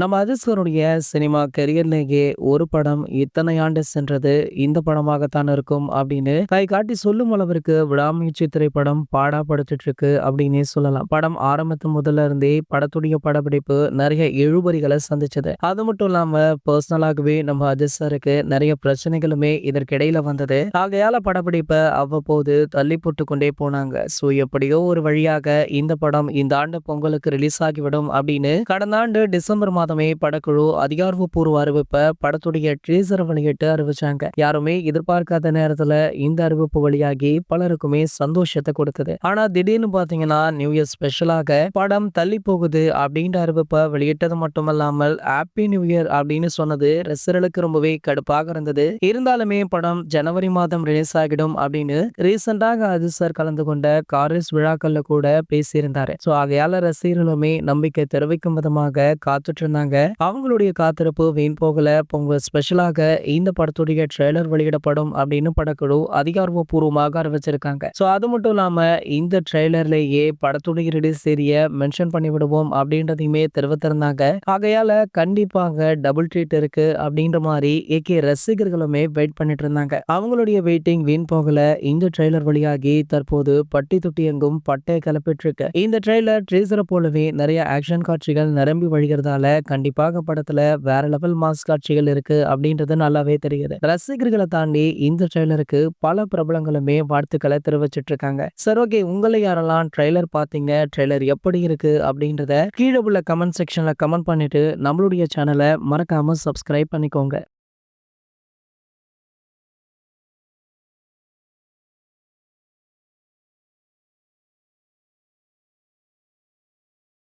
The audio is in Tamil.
நம்ம அதிர்ஷ்வருடைய சினிமா கெரியர்லேயே ஒரு படம் இத்தனை ஆண்டு சென்றது இந்த படமாகத்தான் இருக்கும் அப்படின்னு கை காட்டி சொல்லும் அளவிற்கு விடாமுயற்சி திரைப்படம் பாடாப்படுத்திட்டு இருக்கு அப்படின்னே சொல்லலாம். படம் ஆரம்பத்து முதல்ல இருந்தே படத்துடைய படப்பிடிப்பு நிறைய இழுபறிகளை சந்திச்சது. அது மட்டும் இல்லாம பர்சனலாகவே நம்ம அதிர்ஷ்வருக்கு நிறைய பிரச்சனைகளுமே இதற்கிடையில வந்தது. ஆகையால படப்பிடிப்பை அவ்வப்போது தள்ளி போட்டு கொண்டே போனாங்க. ஸோ எப்படியோ ஒரு வழியாக இந்த படம் இந்த ஆண்டு பொங்கலுக்கு ரிலீஸ் ஆகிவிடும் அப்படின்னு கடந்த ஆண்டு டிசம்பர் மாதமே படக்குழு அதிகாரப்பூர்வ அறிவிப்பை படத்துடைய ட்ரீசர் வெளியிட்டு அறிவிச்சாங்க. யாருமே எதிர்பார்க்காத நேரத்துல இந்த அறிவிப்பு வெளியாகி பலருக்குமே சந்தோஷத்தை கொடுத்தது. ஆனா திடீர்னு பாத்தீங்கன்னா நியூ இயர் ஸ்பெஷலாக படம் தள்ளி போகுது அப்படின்ற அறிவிப்பை வெளியிட்டது மட்டுமல்லாமல் ஹாப்பி நியூ இயர் அப்படின்னு சொன்னது ரசிகர்களுக்கு ரொம்பவே கடுப்பாக இருந்தது. இருந்தாலுமே படம் ஜனவரி மாதம் ரிலீஸ் ஆகிடும் அப்படின்னு ரீசெண்டாக அதிர்சர் கலந்து கொண்ட காரிஸ் விழாக்கள்ல கூட பேசியிருந்தாரு. சோ ஆகையால ரசிகர்களுமே நம்பிக்கை தெரிவிக்கும் விதமாக காத்துட்டு இருந்தாங்க. அவங்களுடைய காத்திருப்பு வீண் போகல. பொங்கல் ஸ்பெஷலாக இந்த படத்துடைய ட்ரெய்லர் வெளியிடப்படும் அப்படின்னு படக்குழு அதிகாரப்பூர்வமாக அறிவிச்சிருக்காங்க. சோ அது மட்டும் இல்லாம இந்த ட்ரெய்லர்லயே படத்துடைய ரிலீஸ் தேதிய மென்ஷன் பண்ணி விடுவோம் அப்படின்றதையுமே தெரிவித்திருந்தாங்க. ஆகையால கண்டிப்பாக டபுள் ட்ரீட் இருக்கு அப்படின்ற மாதிரி ஏகே ரசிகர்களுமே வெயிட் பண்ணிட்டு இருந்தாங்க. அவங்களுடைய வெயிட்டிங் வீண் போகல. இந்த ட்ரெய்லர் வெளியாகி தற்போது பட்டி தொட்டி எங்கும் பட்டை கிளப்பிட்டு இருக்கு. இந்த ட்ரெய்லர் ட்ரீசரை போலவே நிறைய ஆக்ஷன் காட்சிகள் நிரம்பி வழிகிறதால கண்டிப்பாக படத்துல வேற லெவல் மாஸ் காட்சிகள் இருக்கு அப்படின்றது நல்லாவே தெரியுது. ரசிகர்களை தாண்டி இந்த ட்ரெய்லருக்கு பல பிரபலங்களுமே வாழ்த்துக்களை தெரிவிச்சிட்டு இருக்காங்க. சரி, ஓகே, உங்களை யாரெல்லாம் ட்ரெய்லர் பாத்தீங்க, ட்ரெய்லர் எப்படி இருக்கு அப்படின்றத கீழே உள்ள கமெண்ட் செக்ஷன்ல கமெண்ட் பண்ணிட்டு நம்மளுடைய சேனலை மறக்காம சப்ஸ்கிரைப் பண்ணிக்கோங்க.